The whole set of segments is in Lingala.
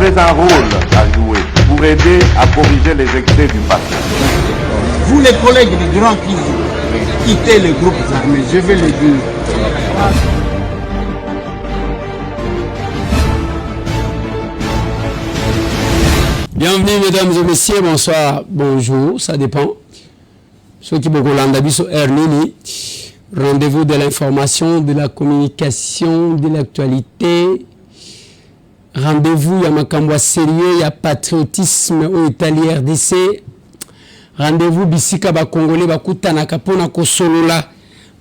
avez un rôle à jouer pour aider à corriger les excès du passé. Vous les collègues du grand qui quittez les groupes armés, je vais le dire. Bienvenue mesdames et messieurs, bonsoir, bonjour, ça dépend. Ceux qui beaucoup l'andabiso Ernini, rendez-vous de l'information, de la communication, de l'actualité. Rendez-vous, il y a makambo sérieux, il y a patriotisme au Italie RDC. Rendez-vous bisika ba Congolais bakutana kapona ko solola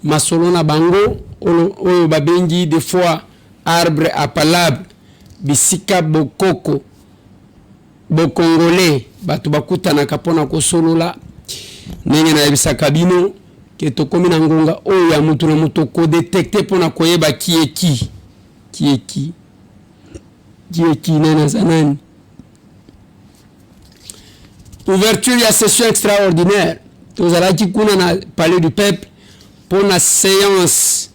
masolona bango oyo babengi des fois arbre à palabre bisika bokoko bo Congolais batu bakutana kapona ko solola ndenge na bisaka bino ke tokomi na ngonga oyo ya mutu na mutu ko détecter pona koyeba qui est qui nena zanani. Ouverture de la session extraordinaire. Nous allons parler du peuple pour la séance.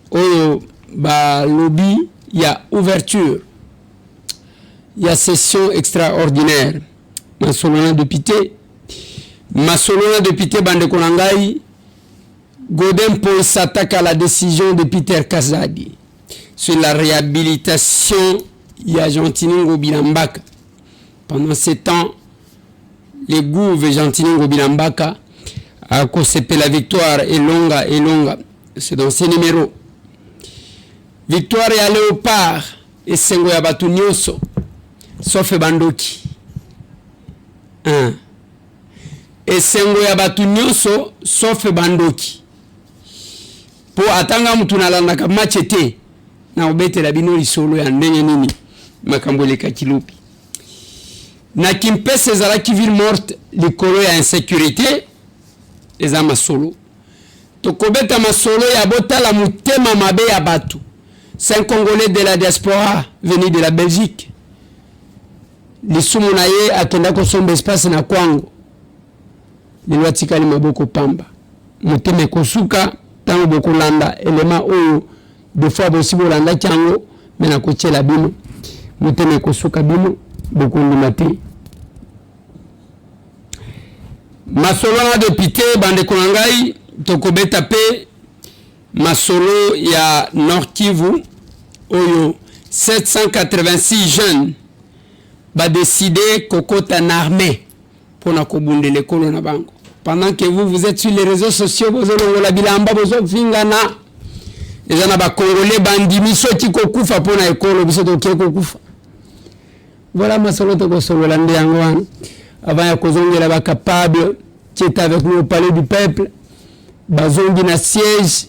Au lobby, il y a ouverture. Il y a session extraordinaire. Masolona député. Masolona député Bande Konangai. Godin Paul s'attaque à la décision de Peter Kazadi sur la réhabilitation. Il y a Gentiningo Bilambaka. Pendant ces temps, les gouvernements Gentiningo Bilambaka a concepté la victoire et longa. C'est dans ces numéros. Victoire et à Léopard et Sengo Yabatu Nyoso, sauf Bandoki. Et Sengo Yabatu Nyoso, sauf Bandoki. Pour atanga mutunalanda ka machete na obete la bino lisolo ya ndenge nini makambole kakilupi. Na kimpese zalaki ville morte likolo ya insécurité eza masolo tokobeta masolo ya botala mutema mabe ya batu. C'est un Congolais de la diaspora venu de la Belgique. Lisumu na ye akenda kosomba espace na kwango lilwatikali maboko pamba muteme kosuka tango bokolanda elema oyo de fois possible landa chango mena kochela bino muteme kosuka bino bokundimate. Masolo na député Bande Konangai tokobeta pe masolo ya Nord Kivu oyo 786 jeunes ba décider kokota na armée pour na kobunde l'école na bango. Pendant que vous êtes sur les réseaux sociaux bozolongo la bilamba bozo fingana ezana ba Congolais bandimi soti kokufa pour na école biso toke kokufa. Voilà masolo toko solo la ndeyango wana avant ya kozongela ba capable qui est avec nous au palais du peuple bazongi na siège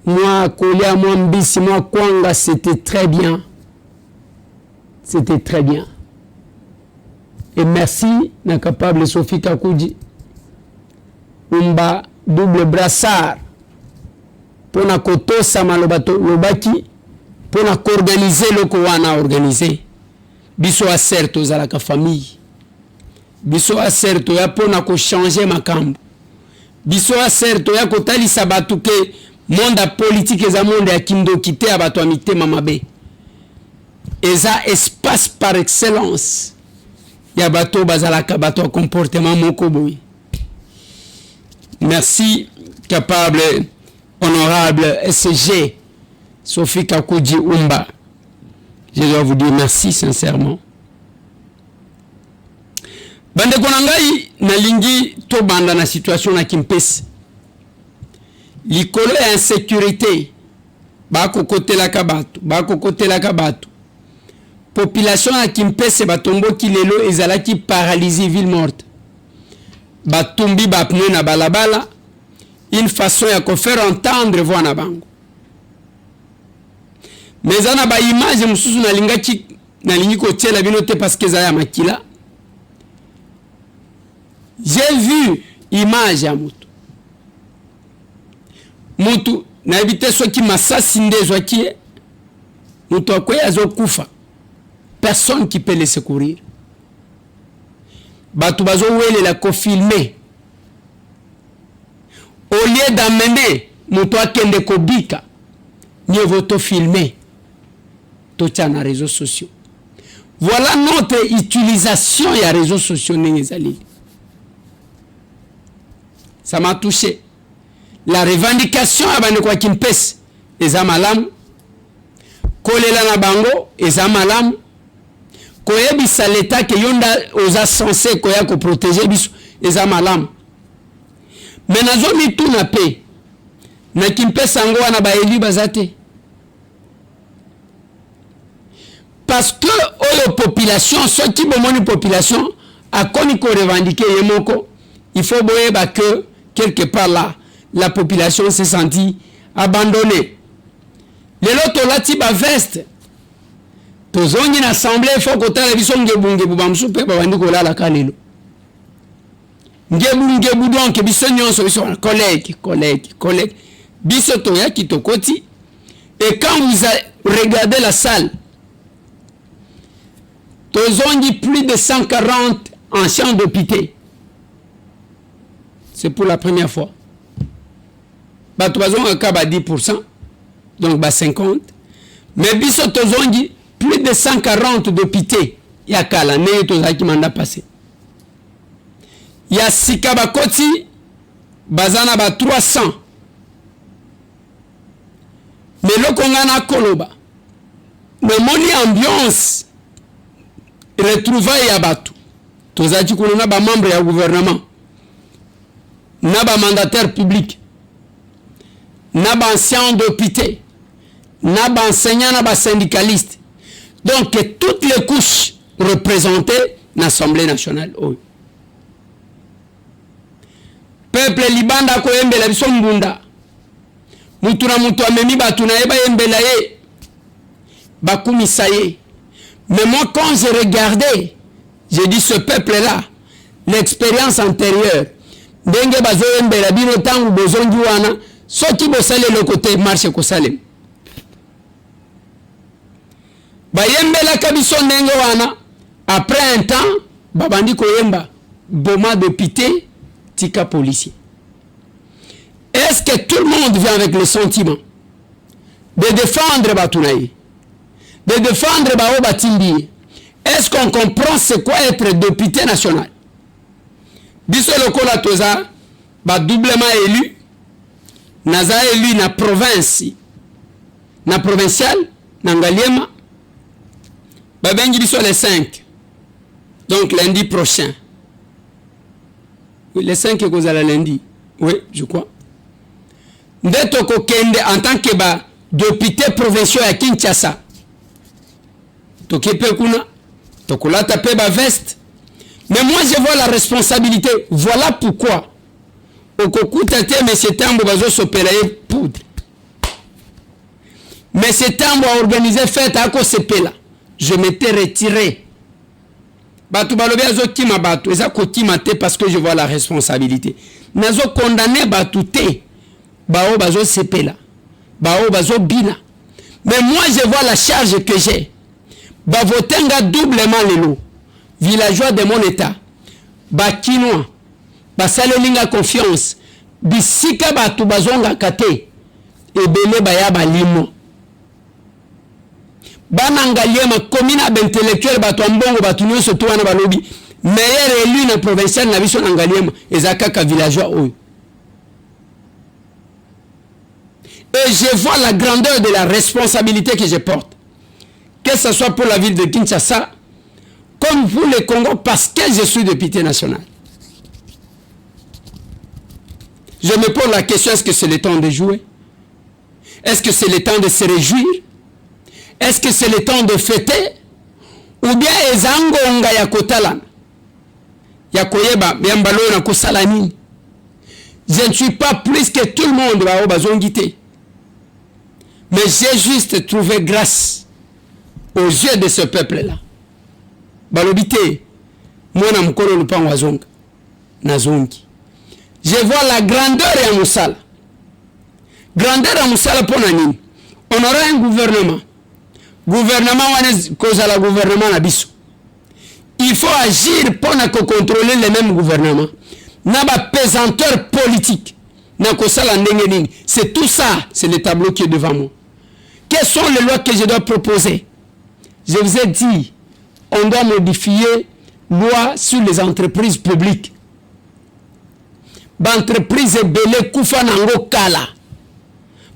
moi Kolia moi Mbisi moi Kwanga c'était très bien et merci na capable Sophie Kakuji umba double brassard pour na kotosa malobato lobaki pour na organiser loko wana organiser biso acerto za la famille biso acerto ya pona ko changer makambo biso acerto ya kotalisa batu ke monde politique eza monde ya kindokite ya bato mitema mabe eza espace par excellence ya bato bazalaka bato comportement moko boy. Merci capable honorable SG Sophie Kakuji Umba, je dois vous dire merci sincèrement. Bande Konangai na lingi to banda na situation na kimpesi likolo ya insécurité bako kotela kabatu population ya kimpese batomboki lelo ezalaki paralysée ville morte batumbi bapne na balabala une façon ya ko faire entendre voix na bango mais ana ba image mususu na lingi ko tiela bino te parce que za ya makila. J'ai vu image ya mutu na ebite soki masasi ndezo ki mutu akwe azokufa personne qui peut les secourir batu bazo wele la ko filmer au lieu d'amener mutu akende kobika mieux vaut filmer to tia na réseaux sociaux. Voilà notre utilisation des réseaux sociaux. Ça m'a touché. La revendication à Banekwa Kimpes est à malam. Kolela na bango est à malam. Koyebisa l'État que yonda osa censé koya ko protéger biso est à malam. Mais nazo mi tout na paix. Na Kimpes ango wana ba élu bazate. Parce que la population, ceux qui ont une population, à quoi ils revendiquer il faut que quelque part là, la population s'est sentie abandonnée. Les autres là, tu vas veste. Tous ont une assemblée, il faut que tu aies vision de bunge bubam soupe, babandiko la la kalelo. Ngebu donc, bisonyon so collègue. Bisoto ya kitokoti. Et quand vous regardez la salle, ils ont dit plus de 140 anciens députés. C'est pour la première fois. Bah, tu vas avoir 10%, donc 50. Mais ils ont dit plus de 140 députés. Il y a qu'à l'année, qui m'en a passé. Il y a Sikabakoti, Bazana 300. Mais le Kongana Koloba, le moni ambiance. Retrouvailles à Batu. Tous les gens qui sont membres du gouvernement, mandataires publics, anciens députés, enseignants, syndicalistes. Donc, toutes les couches représentées dans l'Assemblée nationale. Peuple libanda ko yembela biso mbunda. Mutu na mutu amemi batu na eba yembela ye. Bakumisa ye. Mais moi, quand j'ai regardé, j'ai dit ce peuple-là, l'expérience antérieure, Denge bazo yembela bino tangu bozongi wana, soki bosale le côté marche ko salem. Ba yembela kabiso ndenge wana, après un temps, babandi ko yemba, boma député, tika policier. Est-ce que tout le monde vient avec le sentiment de défendre Batunaï? De défendre Bao Batimbi? Est-ce qu'on comprend c'est quoi être député national? Biso lokola toza ba doublement élu, naza élu na province, na provincial, na Ngaliema, ba bengi biso les 5. Donc lundi prochain. Oui, les 5 que la lundi. Oui, je crois. Ndeto kokende en tant que ba député provincial à Kinshasa. Tokepe kuna, tokolata pe ba veste. Mais moi je vois la responsabilité. Voilà pourquoi. Okokutate M. Tambo bazo sopelaye poudre. M. Tambo a organisé fête à Kosepela. Je m'étais retiré. Batu balobi azo kima batu. Eza kokima te parce que je vois la responsabilité. Nazo condamné batu te. Bao bazo sepela. Bao bazo bina. Mais moi je vois la charge que j'ai. Bavotenga doublement les lots. Villageois de mon état. Bakinois. Basalelinga confiance. Bisika batu bazonga kate. Ebele baya balimo. Banangaliema komina d'intellectuel batu ambongo batu nyonso to wana balobi. Meilleur élu na provincial na biso nangaliema ezakaka villageois oyo. Et je vois la grandeur de la responsabilité que je porte. Que ce soit pour la ville de Kinshasa, comme pour le Congo, parce que je suis député national. Je me pose la question, est-ce que c'est le temps de jouer? Est-ce que c'est le temps de se réjouir? Est-ce que c'est le temps de fêter? Ou bien ezango onga ya kotalan? Ya koyeba, biambalo na kosalani. Je ne suis pas plus que tout le monde ba bazongité. Mais j'ai juste trouvé grâce aux yeux de ce peuple-là. Balobité, moi na mkolo lupango wazonga, nazongi. Je vois la grandeur ya Moussala. Grandeur ya Moussala pour nani? On aura un gouvernement. Gouvernement wane cause la gouvernement na biso. Il faut agir pour na contrôler le même gouvernement. Na ba pesanteur politique. Na kosala ndenge nini. C'est tout ça, c'est le tableau qui est devant moi. Quelles sont les lois que je dois proposer? Je vous ai dit, on doit modifier loi sur les entreprises publiques. Entreprise belé kufa nango kala.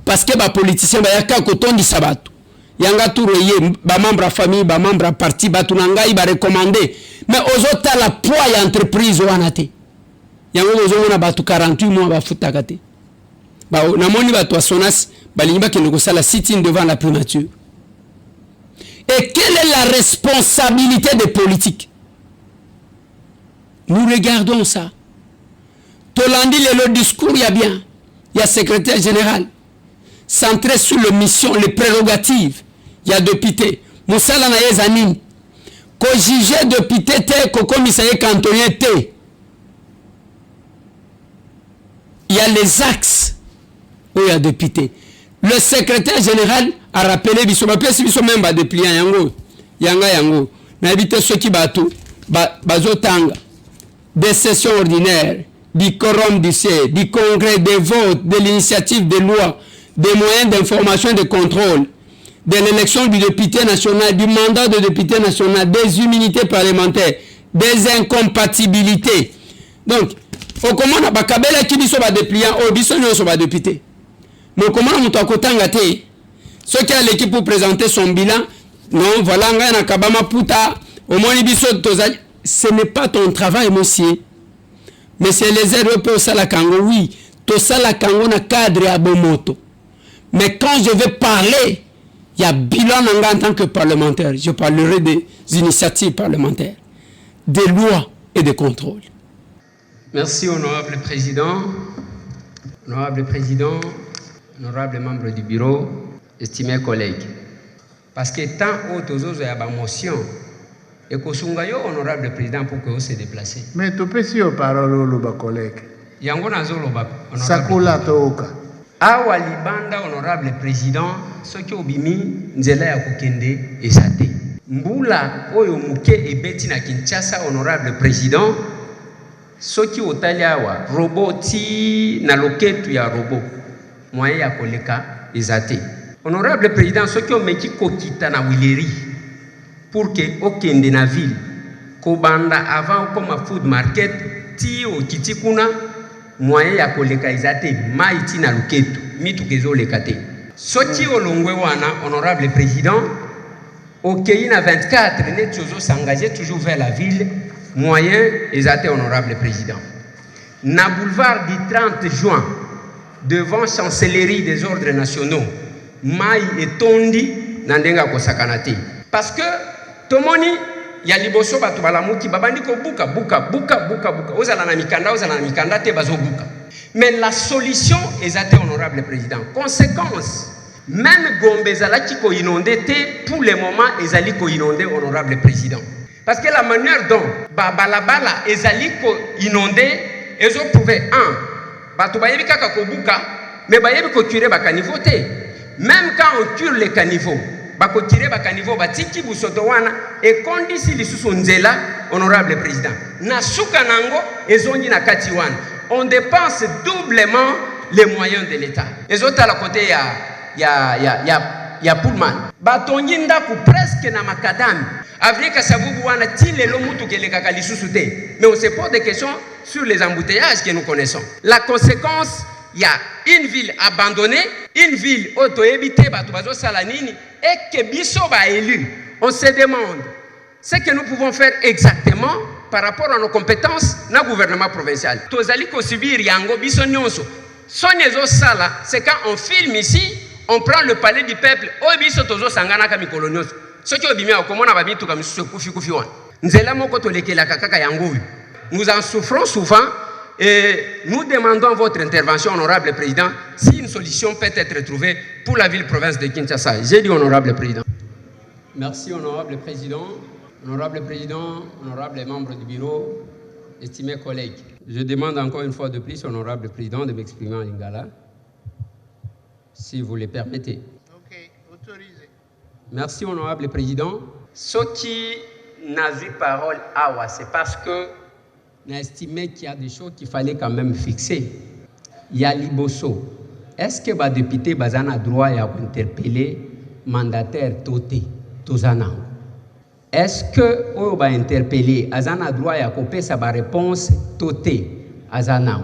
Parce que les politiciens bayaka kotondi sabatu. Yanga touroye ba membre à famille, ba membre à parti, ba tunanga iba recommander. Mais aux autres la poids ya entreprise wanate. Yango ozomona batu 48 mois ba futakate. Ba namoni batu asonas balinga ke ngosala la sitting devant la primature. Et quelle est la responsabilité des politiques? Nous regardons ça. Tolandi le discours, il y a bien. Il y a secrétaire général. Centré sur les missions, les prérogatives. Il y a député. Moussala na yezanin. Ko juge député te, ko commissaire cantonnier te. Il y a les axes où il y a député. Le secrétaire général a rappelé biso même ba dépliant yango. Yango. Na habité ceux qui batou. Bazotanga. Des sessions ordinaires. Du quorum du C, du congrès, des votes, de l'initiative de loi, des moyens d'information et de contrôle, de l'élection du député national, du mandat de député national, des immunités parlementaires, des incompatibilités. Donc, au comment on a pas kabela qui biso ba dépliant, au biso nyonso ba député. Mais comment on a kotanga te? Ceux qui a l'équipe pour présenter son bilan, non, voilà, on a kabama puta, au moins biso tozali, ce n'est pas ton travail, monsieur. Mais c'est les aides pour ça la Congo, oui. Tout ça la Congo na cadre à Bomoto. Mais quand je vais parler, il y a bilan en tant que parlementaire. Je parlerai des initiatives parlementaires, des lois et des contrôles. Merci, honorable président, honorable membre du bureau, estimés collègues. Parce que tant autres choses, il y a une motion. Et que Sungayo, honorable président, pour que vous se déplacez. Mais tu peux si parole au collègue. Yango nazolo ba honorable. Sakula toka. Awa libanda honorable président, soki obimi nzela ya kokende esate. Mbula oyo muke ebeti na Kinshasa honorable président, soki otali awa roboti na loketu ya robot. Moyen ya koleka esate. Honorable président, soki omeki kokita na Wileri. Pour que okende na ville kobanda avant comme food market ti o kitikuna moyen ya koleka izate maiti na luketu mitu kezo lekate soti olongwe wana honorable président okei na 24 net toujours s'engager toujours vers la ville moyen izate honorable président na boulevard du 30 juin devant chancellerie des ordres nationaux mai etondi na ndenga kosakanate parce que tomoni ya liboso batu balamuki babandi ko buka ozala na mikanda te bazo buka. Mais la solution est honorable président. Conséquence, même Gombe zalaki ko inondé te pour le moment ezali ko inondé honorable président. Parce que la manière dont balabala ezali ko inondé ezo prouver batu bayebi kaka ko buka mais bayebi ko curer ba caniveau te. Même quand on cure les caniveaux bako tirer ba caniveau batiki busoto wana et kondisi lisusu nzela honorable président na suka nango ezongi na kati wana on dépense doublement les moyens de l'état ezota la côté ya Pullman batongi ndaku presque na makadami Afrika sabubu wana tilelo mutu keleka lisusu te mais on se pose des questions sur les embouteillages que nous connaissons. La conséquence, il y a une ville abandonnée, une ville auto-évitée, et que biso ba élu. On se demande ce que nous pouvons faire exactement par rapport à nos compétences dans le gouvernement provincial. Tozali ko subir yango biso nyonso. Sonyezo sala, c'est quand on filme ici, on prend le palais du peuple, o biso tozo sangana ka mikolo nyonso. Soki obimi akomona ba bitu ka misusu kufi wana. Nzela moko tolekela kaka yango. Nous en souffrons souvent et nous demandons votre intervention, honorable président, si une solution peut être trouvée pour la ville-province de Kinshasa. J'ai dit honorable président. Merci, honorable président, honorable membre du bureau, estimés collègues. Je demande encore une fois de plus, honorable président, de m'exprimer en lingala, si vous le permettez. Ok, autorisé. Merci, honorable président. Ce qui n'a vu parole c'est parce que on a estimé qu'il y a des choses qu'il fallait quand même fixer. Il y a Liboso. Est-ce que les députés ont le droit d'interpeller le mandataire Toté, Tozana? est-ce que on va interpeller azana droit ya kopesa ba réponse toté azana?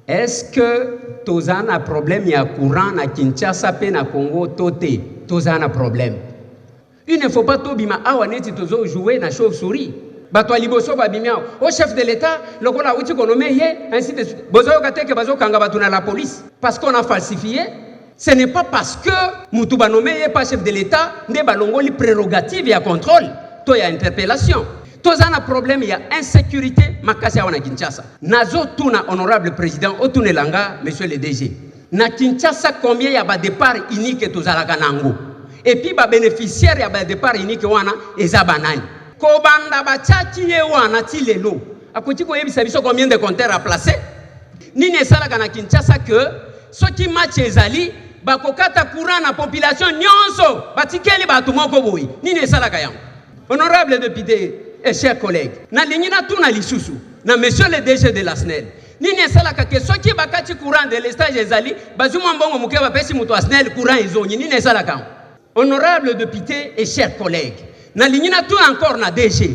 Est-ce que tozana problème ya courant na Kinshasa pe na Congo toté tozana problème? Il ne faut pas tobima awa neti tozo jouer na chauve-souris. Bato liboso babimia au chef de l'État lokola uti konome ye ainsi de suite. Bozo kateke bazo kanga batu na la police parce qu'on a falsifié. Ce n'est pas parce que mutu banome ye pas chef de l'État ne balongoli prérogative ya contrôle to ya interpellation. Tozana problème ya insécurité makasi ya wana Kinshasa. Nazo tuna honorable président otune langa monsieur le DG. Na Kinshasa combien ya ba départ unique tozalaka nango? Et puis ba bénéficiaire ya ba départ unique wana eza banani? Kobanda bachachi ye wana ti lelo. Akoti ko yebisa biso combien de compteurs à placer? Nini esalaka na Kinshasa que soki match ezali bakokata courant na population nyonso batikeli batu moko boyi. Nini esalaka yango? Honorable député et chers collègues, na lingina tuna lisusu na monsieur le DG de la SNEL. Nini esalaka ke soki bakati courant de l'estage ezali bazuma mbongo muke bapesi mutu a SNEL courant ezonyi. Nini esalaka? Honorable député et chers collègues, na lingina tuna encore na DG.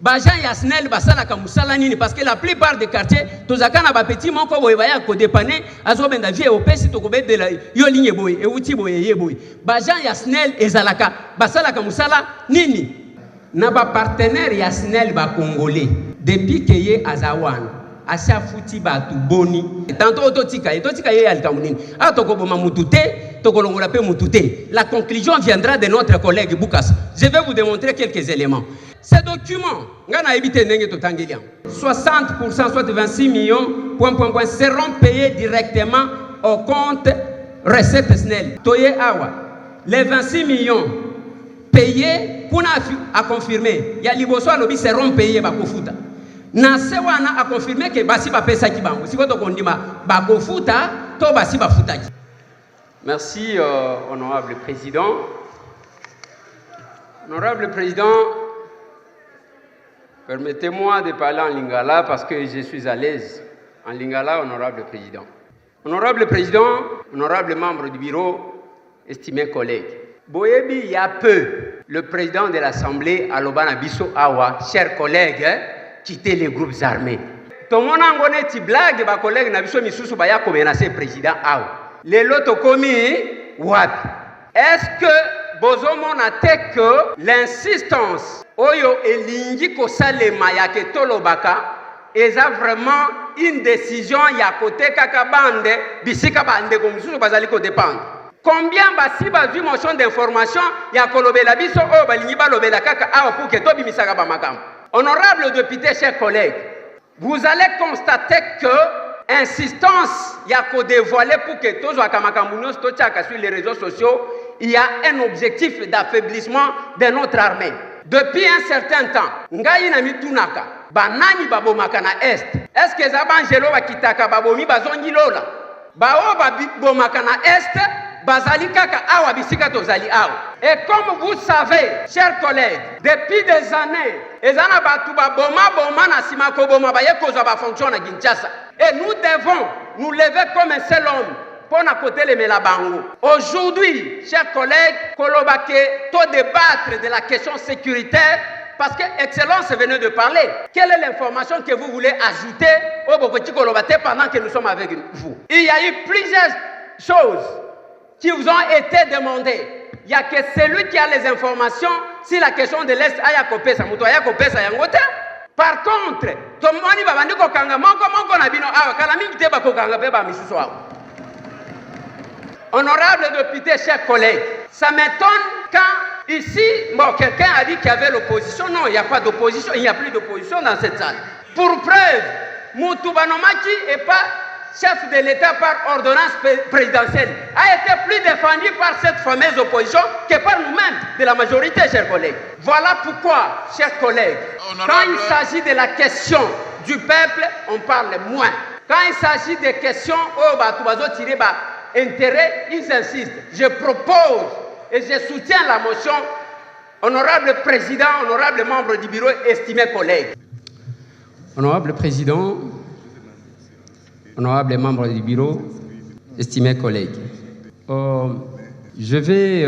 Bajan ya SNEL basalaka musala nini parce que la plupart des quartiers tozaka na ba petit moko boye baya ko dépanner azobenda vie opesi to kobedela yo ligne boye e uti boye ye boye. Bajan ya SNEL ezalaka basalaka musala nini? Na ba partenaire ya SNEL ba congolais depuis que ye azawana acha futi batu boni tanto ototika ye alikamunini atokoboma mutute tokolongola pe mutute. La conclusion viendra de notre collègue Boukas. Je vais vous démontrer quelques éléments. Ces documents, 60%, soit 26 millions, seront payés directement au compte recette SNEL. Toye Awa, les 26 millions payés, qu'on a confirmé, il y a Liboso Alobi seront payés Bakofuta. Nasewana a confirmé que Basi Bapesa Kibango. Si vous avez Bakofuta, to Basi Bafuta. Merci, honorable président. Honorable président, permettez-moi de parler en lingala parce que je suis à l'aise en lingala, honorable président. Honorable président, honorable membre du bureau, estimés collègues. Boyebi, il y a peu, le président de l'Assemblée, Alobana Bisso Awa, chers collègues, quittez les groupes armés. Tout le monde a dit que blague, ma collègue Nabiso Misusu Baya comme menacé président Awa. Les lots commis, wapi. Est-ce que Bozomo n'a que l'insistance Oyo elingi kosalema ya ketolobaka eza vraiment une décision ya côté kakabande bisika bande komisusu bazali ko dépendre. Combien basi bazu motion d'information ya kolobela biso oyo balingi balobela kaka awa pour que tobimisaka ba makambo. Honorable député, chers collègues, vous allez constater que insistance ya ko dévoiler pour que tozwaka makambo nyonso totiaka sur les réseaux sociaux, il y a un objectif d'affaiblissement de notre armée. Depuis un certain temps, ngai na mitunaka, banani babomaka na est. Est-ce que zabangelo bakitaka babomi bazongi lola? Bao babomaka na est, bazali kaka awa bisika tozali awa. Et comme vous savez, chers collègues, depuis des années, ezana batu baboma na sima koboma baye kozwa ba fonction na Kinshasa. Et nous devons nous lever comme un seul homme. Aujourd'hui, chers collègues, Kolobake, tout débattre de la question sécuritaire, parce que Excellence venait de parler. Quelle est l'information que vous voulez ajouter au Bokoti Kolobate pendant que nous sommes avec vous? Il y a eu plusieurs choses qui vous ont été demandées. Il y a que celui qui a les informations sur la question de l'Est Ayakopesa, Mutoya Kopesa Yangote. Par contre, tout le monde va venir Kokanga, Moko Nabino, Kalami Teba Kokanga, Beba Misusoa. Honorable député, chers collègues, ça m'étonne quand ici, bon, quelqu'un a dit qu'il y avait l'opposition. Non, il n'y a pas d'opposition, il n'y a plus d'opposition dans cette salle. Pour preuve, Moutou Banomaki n'est pas chef de l'État par ordonnance présidentielle, a été plus défendu par cette fameuse opposition que par nous-mêmes, de la majorité, chers collègues. Voilà pourquoi, chers collègues, quand il s'agit de la question du peuple, on parle moins. Quand il s'agit des questions, oh, bah, tu vas tirer, bah, intérêt, ils insistent. Je propose et je soutiens la motion. Honorable président, honorable membre du bureau, estimés collègues. Honorable président, honorable membre du bureau, estimés collègues. Je vais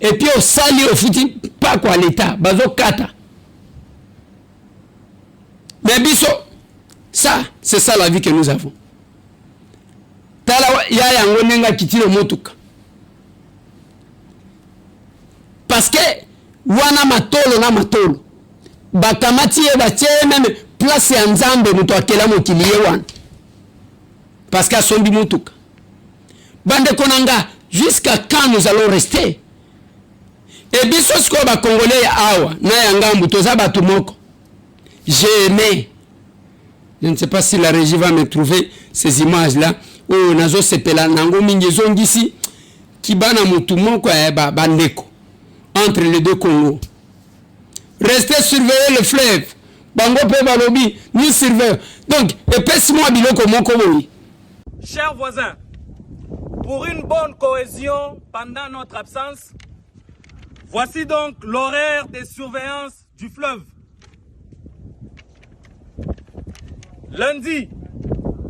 et puis au sali au fouti pas quoi l'état bazo kata mais biso ça c'est ça la vie que nous avons tala ya yango nenga kitilo motuka parce que wana matolo na matolo bakamati e batie même place ya nzambe muto akela mokiliye wana parce que sombi motuka bande konanga jusqu'à quand nous allons rester et biso sko ba congolais ya awa na yanga mbuto za batu moko j'ai aimé. Je ne sais pas si la régie va me trouver ces images là où nazo sepela nango mingi zongisi kibana mutu moko ba bandeko entre les deux Congos. Restez surveiller le fleuve. Bango pe balobi, nous surveillons. Donc, épaisse-moi biloko moko boyi. Chers voisins, pour une bonne cohésion pendant notre absence, voici donc l'horaire des surveillances du fleuve. Lundi,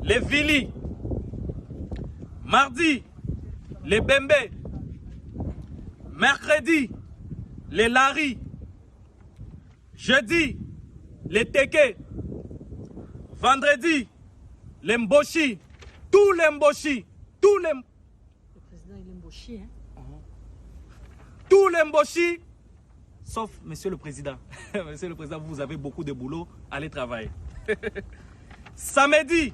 les Vili. Mardi, les Bembe. Mercredi, les Lari. Jeudi, les Teke. Vendredi, les Mboshi. Tous les Mboshi. Tous les... Le président, il est Mboshi, hein? Tous les Mboshi, sauf Monsieur le Président. Monsieur le Président, vous avez beaucoup de boulot, allez travailler. Samedi,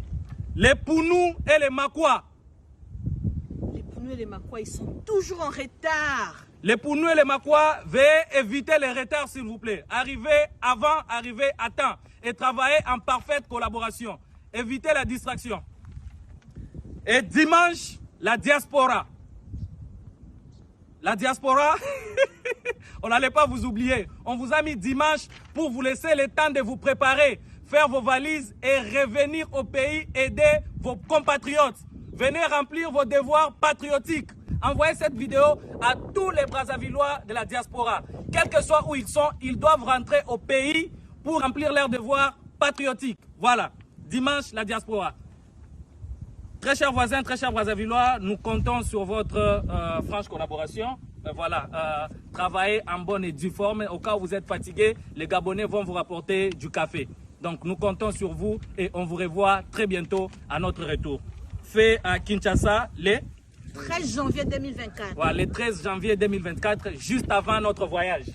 les Pounou et les Makwa. Les Pounou et les Makwa, ils sont toujours en retard. Les Pounou et les Makwa, veuillez éviter les retards s'il vous plaît. Arrivez avant, arrivez à temps. Et travaillez en parfaite collaboration. Évitez la distraction. Et dimanche, la diaspora. La diaspora, on n'allait pas vous oublier. On vous a mis dimanche pour vous laisser le temps de vous préparer, faire vos valises et revenir au pays, aider vos compatriotes. Venez remplir vos devoirs patriotiques. Envoyez cette vidéo à tous les Brazzavillois de la diaspora. Quel que soit où ils sont, ils doivent rentrer au pays pour remplir leurs devoirs patriotiques. Voilà, dimanche, la diaspora. Très chers voisins, très chers Brazzavillois, nous comptons sur votre franche collaboration. Voilà, travaillez en bonne et due forme. Au cas où vous êtes fatigués, les Gabonais vont vous rapporter du café. Donc nous comptons sur vous et on vous revoit très bientôt à notre retour. Fait à Kinshasa le 13 janvier 2024. Voilà, le 13 janvier 2024, juste avant notre voyage.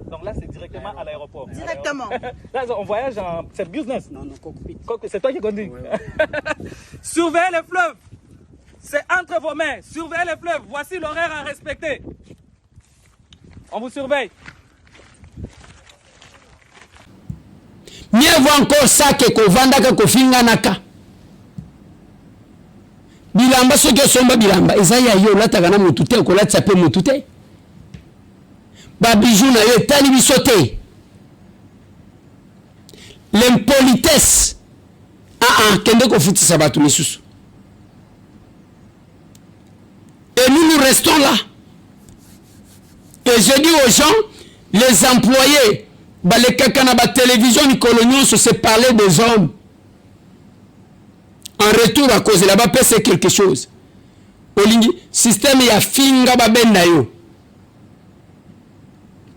Donc là, c'est directement à l'aéroport. Directement. Là, on voyage en... C'est business. Non, non, cockpit. C'est toi qui conduis. Ouais. Surveillez les fleuves. C'est entre vos mains. Surveillez les fleuves. Voici l'horaire à respecter. On vous surveille. Mieux vaut encore ça que kovanda ka kofinga naka. Bilamba soki somba bilamba ezaya yo lataka na mutute ko latsa pe mutute. Ba bijou na yo tali bisote. L'impolitesse. Kende ko futi sabatu misusu. Et nous restons là. Et je dis aux gens, les employés, les kakana ba télévision ni coloniaux se parler des hommes. En retour à cause là-bas, c'est quelque chose. Olingi, système ya finga ba benda yo.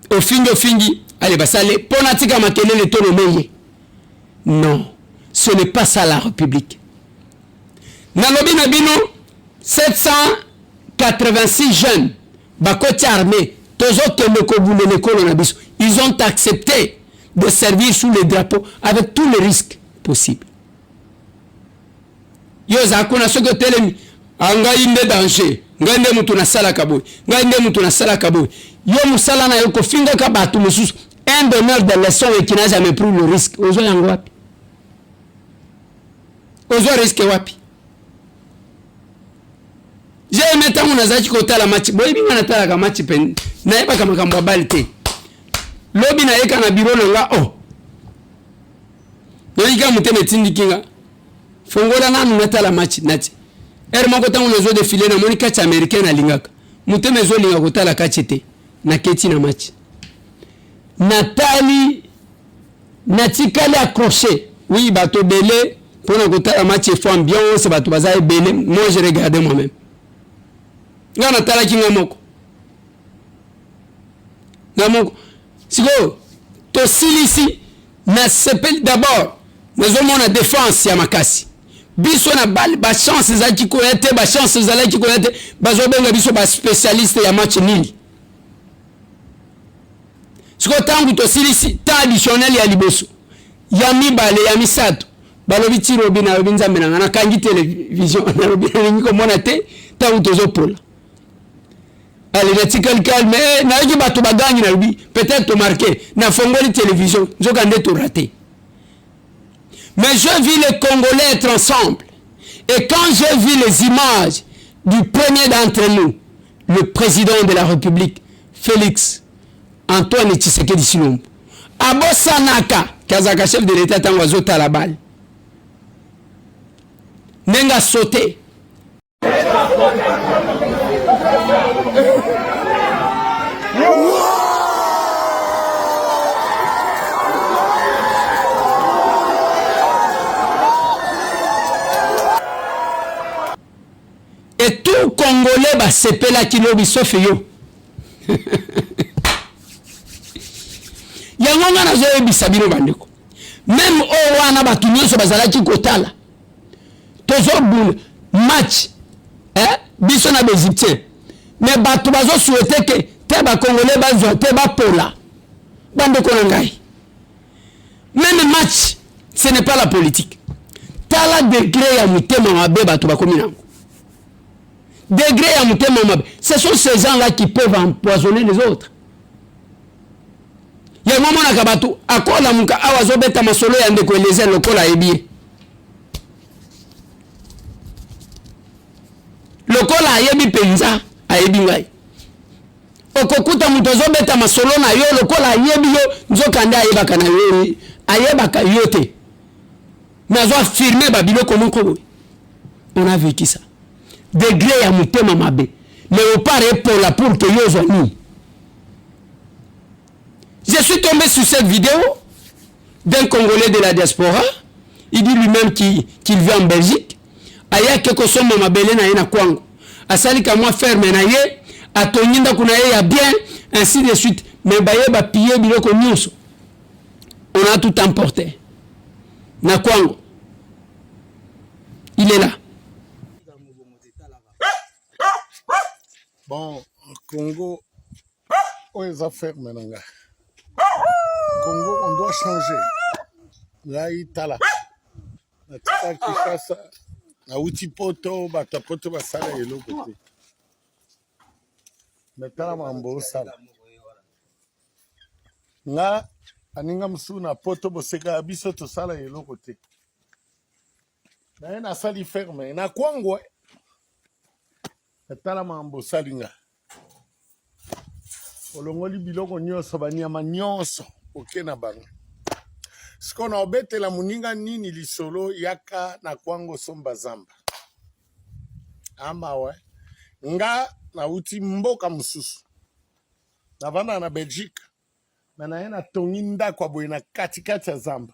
Au fingi, allez, basale, ponatika makele le tono meye. Non, ce n'est pas ça la République. Nalobi Nabino, 786 jeunes, bakoti armés, ils ont accepté de servir sous les drapeaux avec tous les risques possibles. Yoza kuna soko telemi, anga inde danger, ngande mutu na sala kaboy, ngande mutu na sala kaboy. Yo musala na yoko finga ka batu mususu, un donneur de leçons et qui n'a jamais pris le risque. Ozo yango wapi? Ozo risque wapi? J'ai aimé tant on a zachi kota la match. Boy binga na tala ka match pen. Na yeba kama kamba balite. Lobi na yeka na biro nga oh. Yoika muteme tindikinga. Fongola nanu na tala match nati. Moko tant on a zo défilé na monika cha américain na lingaka. Muteme zo linga kota la kachete na keti na match. Natali natikali accroché. Oui, bato belé pour na kota la match faut ambiance bato bazaye belé. Moi je regardais moi-même. Ngana tala kinga moko. na moko siko to silisi na sepeli d'abord nazomona défense ya makasi biso na ba chance ezalaki koya te ba chance ezalaki koya te bazobenga biso ba spécialiste ya match nil siko tangu to silisi ta additionnel ya liboso ya mibale ya misato balobi tirobi na lobi nzambe na ngana kangi télévision na lobi na ko mona te tangu tozopola allez natikali calme na yoki bato bagangi na lobi peut-être to marqué na fongoli télévision nzoka nde to raté. Mais je vis les Congolais être ensemble. Et quand j'ai vu les images du premier d'entre nous, le président de la République, Félix Antoine Tshisekedi Tshilombo, Abosanaka, Kazaka chef de l'État Tangoazo Talabal, Nenga sauté. Et tout Congolais va sepela kilobi sauf yo. Yangonga na zo ebisa bino bandeko. Même o wana batu nyonso bazalaki kotala. Tozo boule match biso na Égyptien. Mais batu bazo souhaiter que te ba Congolais ba te ba pola. Bandeko na ngai. Même match ce n'est pas la politique. Tala degré ya mutema mabe batu bakomi nango. Degré à mutema mabe. Ce sont ces gens-là qui peuvent empoisonner les autres. Il y a un moment où kabatu akola muka awazo beta masolo ya ndeko eleze lokola ebie. Lokola ayebi penza ayebi ngai. Okokuta muto zo beta masolo na yo lokola ayebi yo nzoka nda ayebaka na yo ayebaka yote. Nazo affirmer babiloko moko. On a vécu ça. Degré ya mutema mabe. Léopard est pour que yo ni. Je suis tombé sur cette vidéo d'un Congolais de la diaspora. Il dit lui-même qu'il vit en Belgique. Aya keko somo mabele na yena kwango. Asali ka moi ferme na ye, atonyinda kuna ye ya bien, ainsi de suite. Mais baye ba piller biloko nyonso. On a tout emporté. Na kwango. Il est là. Bon, Congo, on les affaires maintenant. Congo, on doit changer. Là, il est là. Na utipoto, batapoto, basala et l'autre côté. Mais t'as la mambo sala. Là, aninga msu na poto boseka abiso to sala et l'autre côté. Na na sali ferme. Na kwango. Tala mambo salinga. Olongoli biloko nyonso banyama nyonso okena bango. Siko na obetela muninga nini lisolo yaka na kwango somba zamba. Amba we. Nga na uti mboka mususu. Na vana na Belgique. Na yena tonginda kwa boye na katikati ya zamba.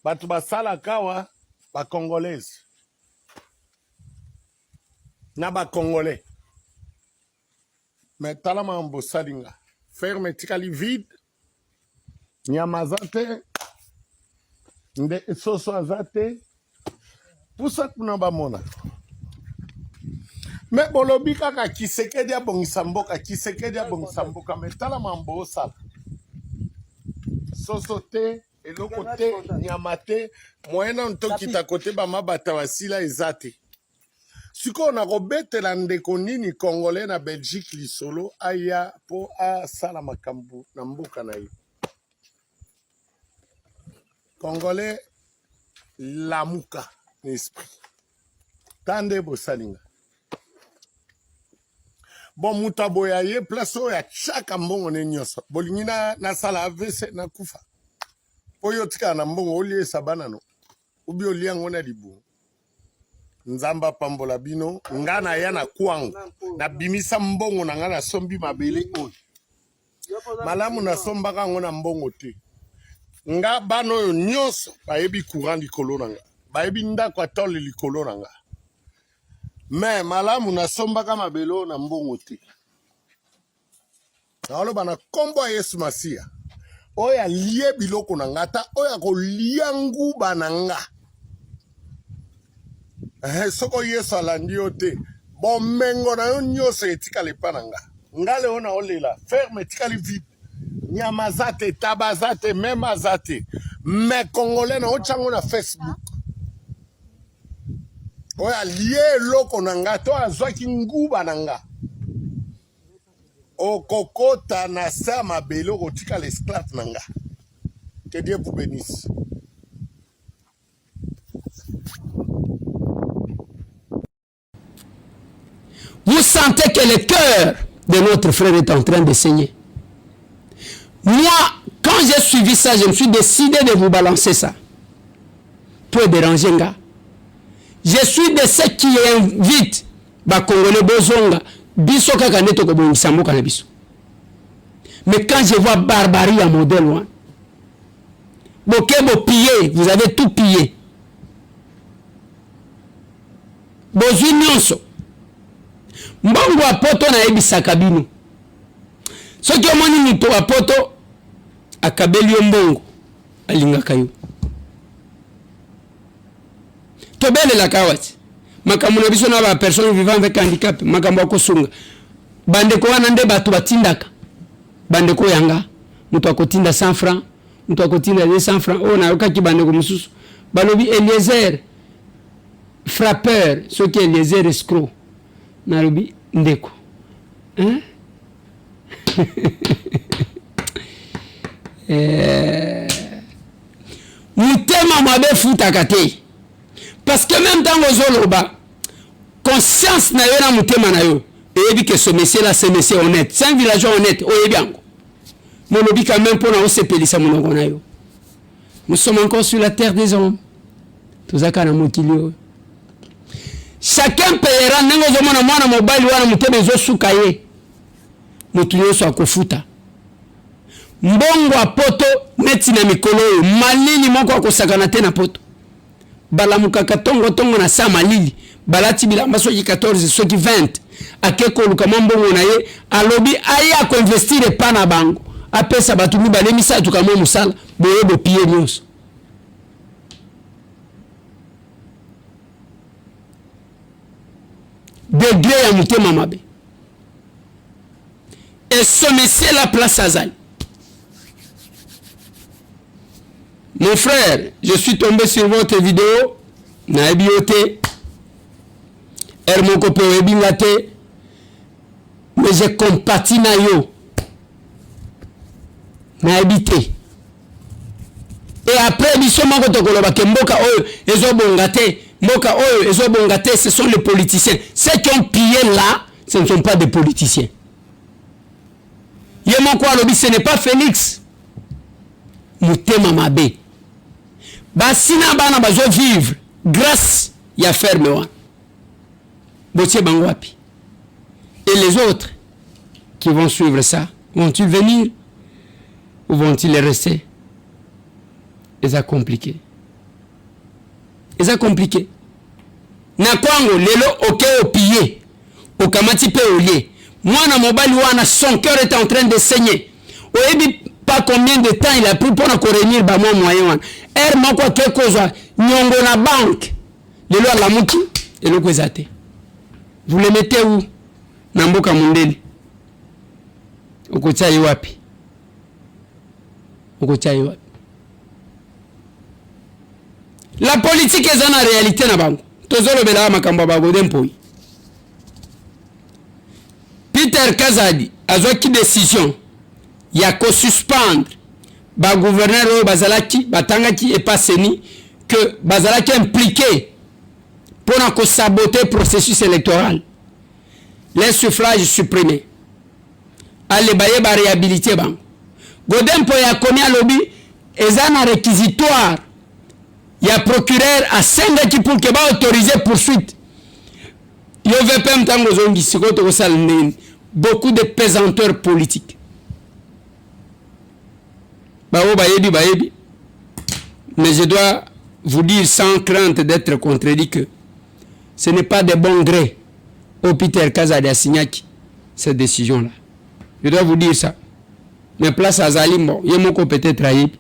Batu basala kawa ba Congolaise. Na ba Congolais. Mais talama mbo salinga. Ferme tikali vide. Nyamazate. Nde soso azate. Pousa kuna ba mona. Mais bolobi kaka Tshisekedi abongisa mboka. Tshisekedi abongisa mboka. Mais talama mbo sala. Soso te. Eloko te. Nyamate. Moyena ntokita kote ba mabata wasila ezate. Siko na robetela ndeko nini Congolais na Belgique lisolo aya po a sala makambu na mboka na yo. Congolais lamuka n'esprit. Tande bo salinga. Bon mutabo ya ye place ya chaka mbongo ne nyoso. Bolingina na sala avese na kufa. Oyo tika na mbongo olie sabana no. Ubi olia ngona libu. Nzamba pambola bino ngana yana kwangu na bimisa mbongo na ngana sombi mabele oyo malamu na sombaka ngona mbongo te nga bano yo nyonso bayebi courant likolo nanga bayebi ndako atole likolo nanga mais malamu na sombaka mabele na mbongo te naoloba na kombo ya Yesu Masia oya lie biloko na nga ta oya kolia nguba na nga soko Yesu alandi yo te bomengo na yo nyonso etikala epa na nga ngale ona olela ferme etikali vide nyama za te taba za te meme aza te me congolais na otyango na Facebook oya lie eloko na nga to azwaki nguba na nga okokota na sa mabele okotika l'esclave na nga. Que Dieu vous bénisse. Vous sentez que le cœur de notre frère est en train de saigner. Moi, quand j'ai suivi ça, je me suis décidé de vous balancer ça. Pour déranger un gars. Je suis de ceux qui invitent les Congolais bozonga. Mais quand je vois barbarie à modèle, vous avez tout pillé. Bozui nyonso. Mbongo wa poto na ebisa kabino. Soki omoni muto wa poto akabeli yo mbongo alingaka yo. Tobele la kawati. Makambo na biso na ba personnes vivant avec handicap, makambo akosunga. Bandeko wana nde batu batindaka. Bandeko yanga, mutu akotinda 100 francs, mutu akotinda 200 francs. Oh na yoka ki bandeko mususu. Balobi Eliezer frappeur, ce qui est Eliezer escroc. Nalobi ndeko. Hein? Mutema mabe futaka te. Parce que même dans vos oloba, conscience na yo na mutema na yo, et que ce monsieur là c'est monsieur honnête, c'est un villageois honnête, oye bien. Mon lobi quand même pour na osepelisa monongo na yo. Nous sommes encore sur la terre des hommes. Tozaka na mokili. Chacun payera nengo zomona mwana mobali wana mutema zo sukaye. Mutu nyonso akofuta. Mbongo a poto neti na mikolo malili moko akosakana te na poto. Balamukaka tongo na sa malili balati bilamba soki 14 soki 20 akeko luka mbongo na ye alobi aya ko investir pa na bango apesa batu mibale misatu kama musala boyebo piye nyonso. Degré ya mutema mabe. Et ce monsieur la place Azali. Mon frère, je suis tombé sur votre vidéo. Na ebiote. Hermoko pe ebingate. Mais je compatis na yo. Na ebité. Et après, biso moko tokoloba ke mboka oyo ezobongate. Mboka oyo ezobongate, ce sont les politiciens. Ceux qui ont pillé là, ce ne sont pas des politiciens. Yemoko alobi, ce n'est pas Félix. Mutema mabe. Basina bana bazo vivre grâce ya ferme wa. Botie bango wapi. Et les autres qui vont suivre ça, vont-ils venir ou vont-ils rester? Et ça compliqué. Et ça compliqué. Na kwango lelo oke opillé. Okamati pe olie. Mwana mobali wana son cœur est en train de saigner. Oyebi pas combien de temps il a pris pour réunir ba moi moyen wana. Er moko quelque chose nyongo na banque. Lelo la muti et le kwezate. Vous le mettez où? Na mboka mundeli. Okotia wapi? Okotia wapi? La politique est en réalité na bango. Tozolo bela makambo ba godempoi. Peter Kazadi azwaki décision ya ko suspendre ba gouverneur o bazalaki batangaki et passeni que bazalaki impliqué pour na saboter le processus électoral. Les suffrages supprimés. Allez baye ba réhabiliter bango. Godempoi ya komi alobi ezana réquisitoire. Il y a procureur à 5 qui pour que va autoriser poursuite. Il y a beaucoup de pesanteurs politiques. Mais je dois vous dire sans crainte d'être contredit que ce n'est pas de bon gré au Peter Kazadi Asinyaki cette décision-là. Je dois vous dire ça. Mais place à Zalim, bon, il y a mon peut-être trahi.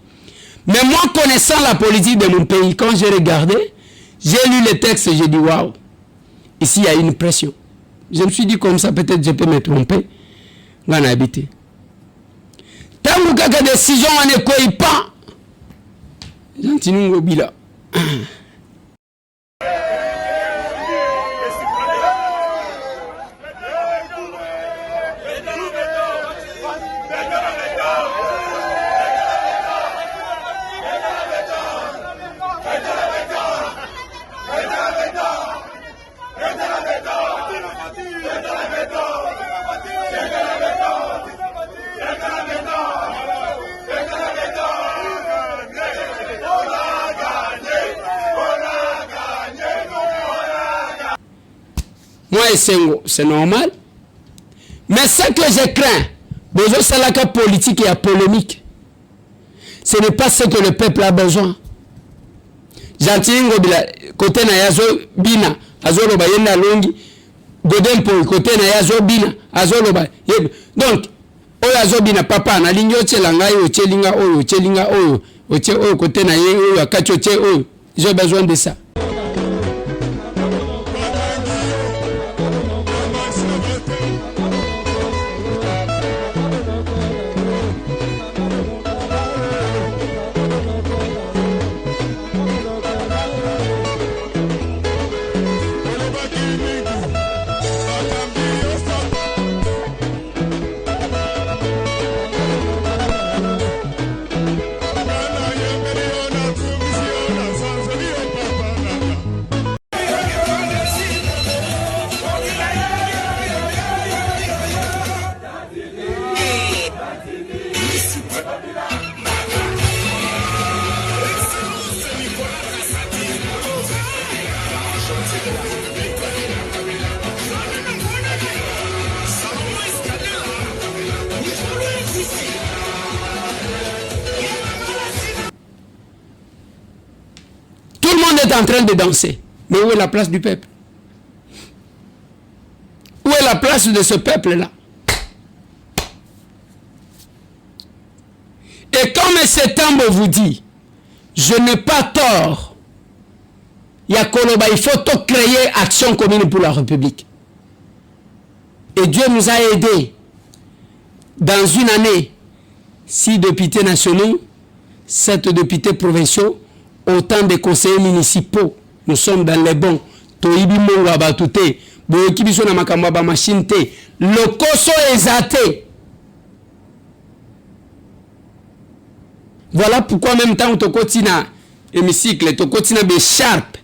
Mais moi, connaissant la politique de mon pays, quand j'ai regardé, j'ai lu les textes et j'ai dit, waouh, ici il y a une pression. Je me suis dit comme ça, peut-être je peux me tromper. On a habité. Tant que la décision ne coït pas, j'entends bila. Moi et Sengo, c'est normal. Mais ce que je crains, c'est la politique et la polémique. Ce n'est pas ce que le peuple a besoin. J'entends côté na yazo bina, azolo ba yenda longi, godempo côté na yazo bina, azolo ba. Donc, oyo azo bina papa na lingo tselanga yo tselinga oyo, oche oyo côté na ye oyo akachoche oyo. J'ai besoin de ça. En train de danser. Mais où est la place du peuple? Où est la place de ce peuple-là? Et comme M. Tambo vous dit, je n'ai pas tort, Yakoloba, il faut tout créer action commune pour la République. Et Dieu nous a aidés. Dans une année, 6 députés nationaux, 7 députés provinciaux, autant de conseillers municipaux. Nous sommes dans les bons. Toibi monga batute. Boyoki biso na makambo ba machine te. Lokoso ezate. Voilà pourquoi même temps to kotina hémicycle, to kotina be sharp.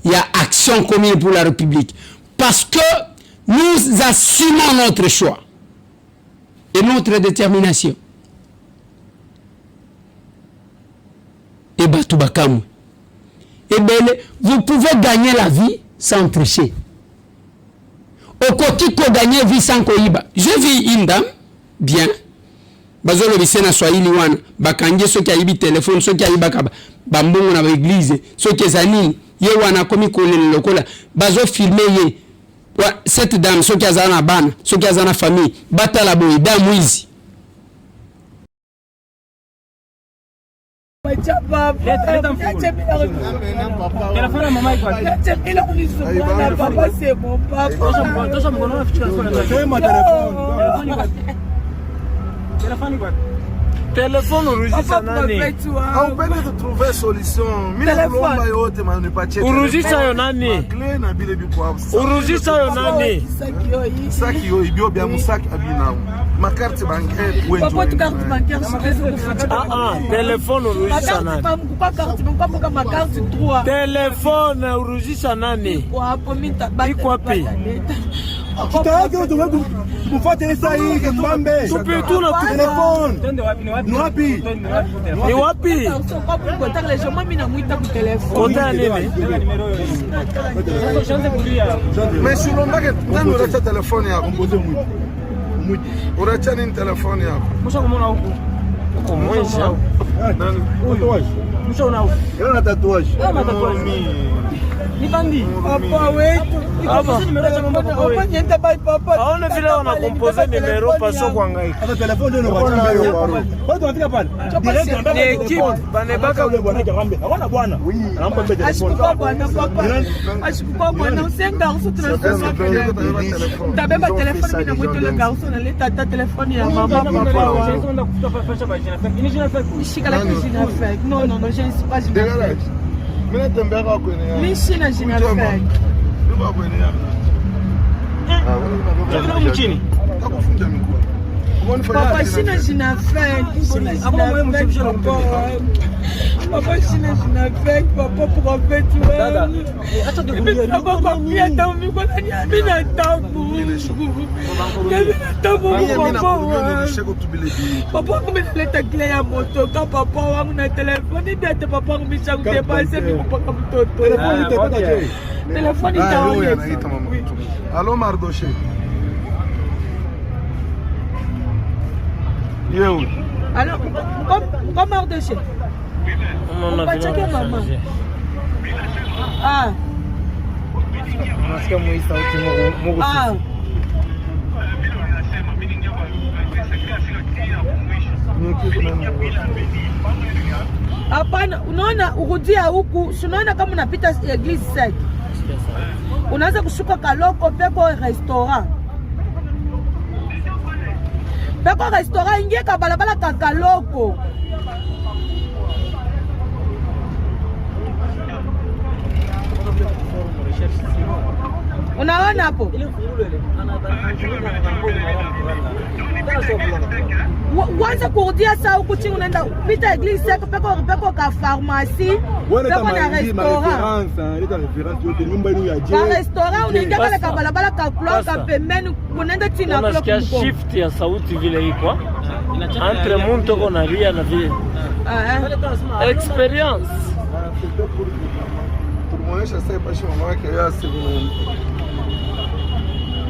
Il y a action commune pour la République. Parce que nous assumons notre choix et notre détermination. Et Batoubakam. Et bien, vous pouvez gagner la vie sans tricher. Au côté qu'on gagne vie sans koiba. Je vis une dame, bien. Bazolo bisena swahili wana. Bakanje ceux qui a eu téléphone, ceux qui a eu bakaba. Bambongo na l'église, ceux qui zani, ye wana komi kolele lokola. Bazo filmer ye. Cette dame, ceux qui a zana ban, ceux qui a zana famille, batala boy, dame wizi. Téléphone urujisha nani? On peut trouver solution. Urujisha yo nani? Urujisha yo nani? Saki yo ibio bia musaki abina. Ma carte bancaire ou carte bancaire téléphone urujisha nani? Téléphone urujisha nani? Iko wapi? Kitaka tu kufuata saa hii kambambe. Tupi tu na telefone. Ni wapi? Ni wapi? Kota nini? Mais si l'on va que tano uracha telefone yako. Uracha nini telefone yako? Musha kumona huko. Uko mwisha. Nani? Tatuage. Musha una huko. Yana tatuage. Ana tatuage. Nibandi. Papa wetu. Papa numéro cha mama papa wetu. Papa nyenda bai papa. Aone vile wana compose numéro paso kwa ngai. Hata telefoni ndio kwa ngai. Watu wanafika pale. Ni equipe banebaka bwana Jarambe. Hawana bwana. Anampa mbele telefoni. Ashikuwa bwana papa. Ashikuwa bwana usenga usutra. Tabeba telefoni mimi na mwito le garçon na leta ta telefoni ya mama papa. Shika la cuisine à faire. Non non non, je ne suis pas une. Mimi natembea kwa kwenye. Mimi sina jina à faire. Kwa kwenye. Ndio mchini. Takufunja mikono. Papa sina jina à faire. Papa sina jina à faire. Papa pour en fait tu vois. Acha de kulia. Papa kwa pia tamu kwa nani amina tamu. Papa kumeleta clé ya moto ka papa wangu na telefoni date papa kumisha kudepase mimi mpaka mtoto. Telefoni itapata je? Telefoni itaona. Allo Mardoché. Yo. Alors comme Mardoché. On a checké maman. Ah. Nasikia moi sauti Mungu. Ah. Hapana, unaona urudia huku, unaona kama unapita eglise side. Unaanza kushuka Kaloko peko restaurant. Peko restaurant ingie ka balabala ka Kaloko. Unaona hapo? Wanza kurudia saa huku chini unaenda pita eglise seko peko ka pharmacie peko na restaurant. Ka restaurant unaingia kale ka balabala ka clock ka pembeni unaenda tina clock. Unasikia shift ya sauti vile iko entre muntu kona ria na vile experience. Tumeonyesha sasa pasha mama yake ya siku.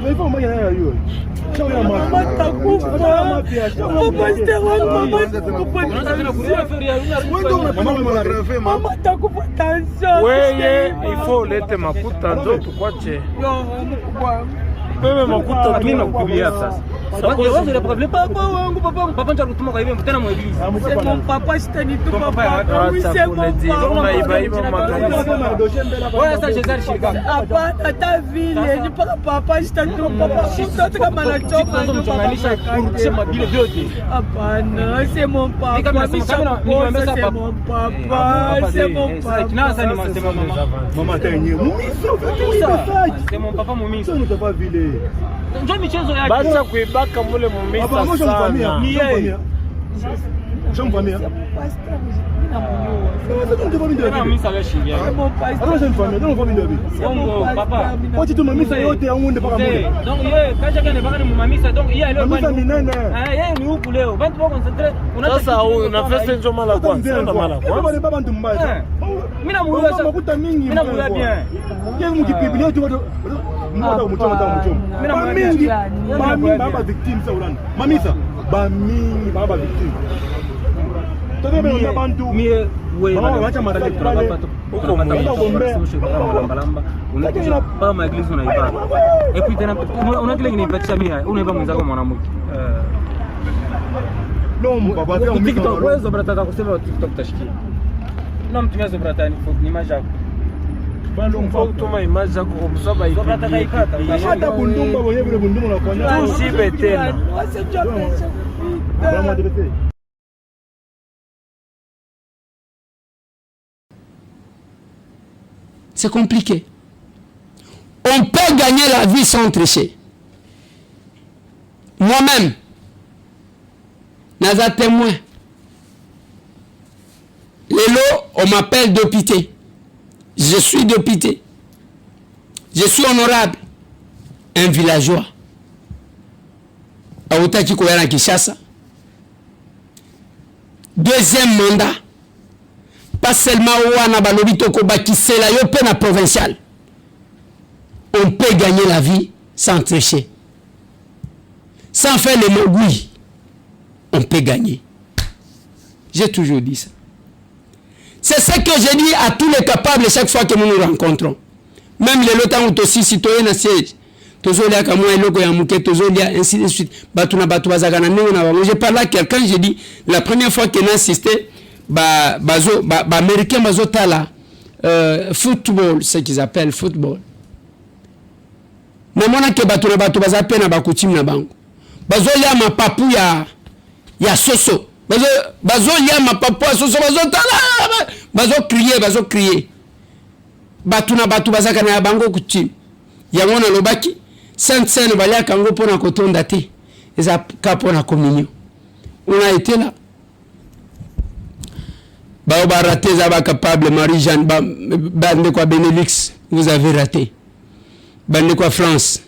Mais il faut moyen à lui. Mama takufa. Mama takufa tension. Weye ifo lete makuta ndio tukwache. Wewe makuta tu na kulia sasa. Sababu wewe ndio problème papa wangu papa ndio kutuma kwa hivyo tena mu église. C'est mon papa sitani tu papa. Oui c'est mon papa. Wewe sasa Cesar shika. Hapana ta vile ni papa sitani tu papa. Sitatoka kama na choma ndio mchonganisha kurudisha mabile vyote. Hapana, c'est mon papa. C'est mon papa. Kinasa ni msema Mama tenye. C'est mon papa mumisa. Ne pas vile. Njoo michezo yake. Bacha kuibaka mule mumisa sana. Ni yeye. Chamfamia. Pode tu mamisa yote aunde paka mule. Donc yeye kaja kene baka ni mumamisa donc yeye leo mamisa minene. Yeye ni huku leo. Bantu wako concentrate. Sasa huyu na festa ndio mala kwanza. Ndio mala kwanza. Baba baba ndio mbaya. Mimi namuuliza sasa makuta mingi. Mimi namuuliza bien. Yeye mkipibili tu watu mmoja mchoma. Mimi mingi. Mami baba victim sa ulani. Mamisa ba mingi baba victim. Mie wewe wacha madali tunapata huko mbalamba unakuja kama eglise unaiba et puis tena una kile kinipatisha mimi unaiba mwenzako mwanamke no baba pia TikTok wewe zobrataka kusema TikTok tashikia na mtumia zobratani ni image yako bado mfutuma image yako kwa sababu zobrataka ikata hata bundumba wewe vile bundumba unafanya tusibe tena C'est compliqué. On peut gagner la vie sans tricher. Moi-même, Naza témoin. Lélo, on m'appelle Dopité. Je suis Dopité. Je suis honorable. Un villageois. Aoutaki Koyana Kishasa. Deuxième mandat. Pas seulement Ouana Balobito Kobakisela, Yopena provincial. On peut gagner la vie sans tricher. Sans faire le mogui. On peut gagner. J'ai toujours dit ça. C'est ce que je dis à tous les capables chaque fois que nous nous rencontrons. Même les lotants aussi citoyens na siège. Tozolia ka moi eloko ya muke tozolia ainsi de suite. Batuna batu bazaka na ndenge na bango. Je parle à quelqu'un, j'ai dit la première fois qu'il a assisté américain bazo tala football, ce qu'ils appellent football. Mais moi que batu baza pe na bakutim na bango. Bazo ya mapapu ya soso. Bazo ya mapapu ya soso bazo tala bazo crier. Batu bazaka na bango kutim. Yango na lobaki Sainte-Seine balia kango pona kotonda te. Eza ka pona communion. On a été là. Ba raté za ba capable Marie-Jeanne bande kwa Benelux, vous avez raté. Bande kwa France.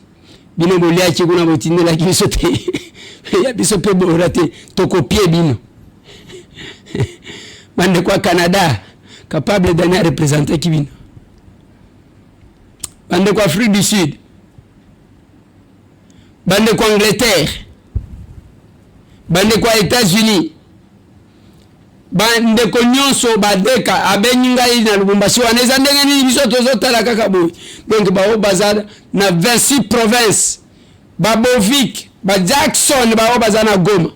Bino bolia ki kuna motinde la ki sote. Ya biso pe bo raté to copier bino. Bande kwa Canada capable d'être représenté ki bino. Bande kwa Afrique du Sud. Bande kwa Angleterre. Bande kwa États-Unis. Bande ko nyonso badeka abenyinga ina Lubumbashi waneza ndenge ni biso tozotala kaka boy. Donc ba bazana na 26 provinces. Ba Bovik, ba Jackson ba bazana Goma.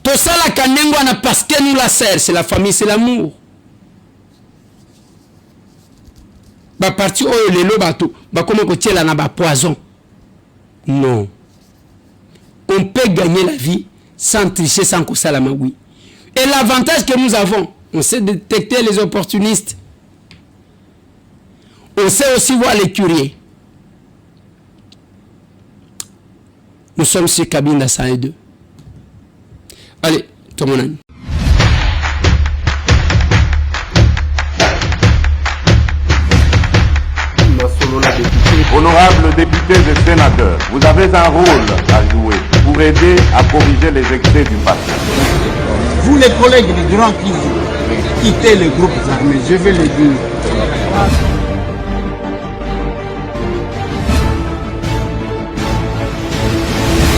Tout ça la kanengwa na parce que nous la serre, c'est la famille, c'est l'amour. Ba parti oyo lelo bato ba comment ko tiela na ba poison. Non. On peut gagner la vie sans tricher, sans kusala magoui. Et l'avantage que nous avons, on sait détecter les opportunistes. On sait aussi voir les curieux. Nous sommes sur Kabinda 102. Allez, tout le monde. Honorables députés et sénateurs, vous avez un rôle à jouer pour aider à corriger les excès du passé. Vous les collègues des grands qui quittaient les groupes armés, je vais le dire,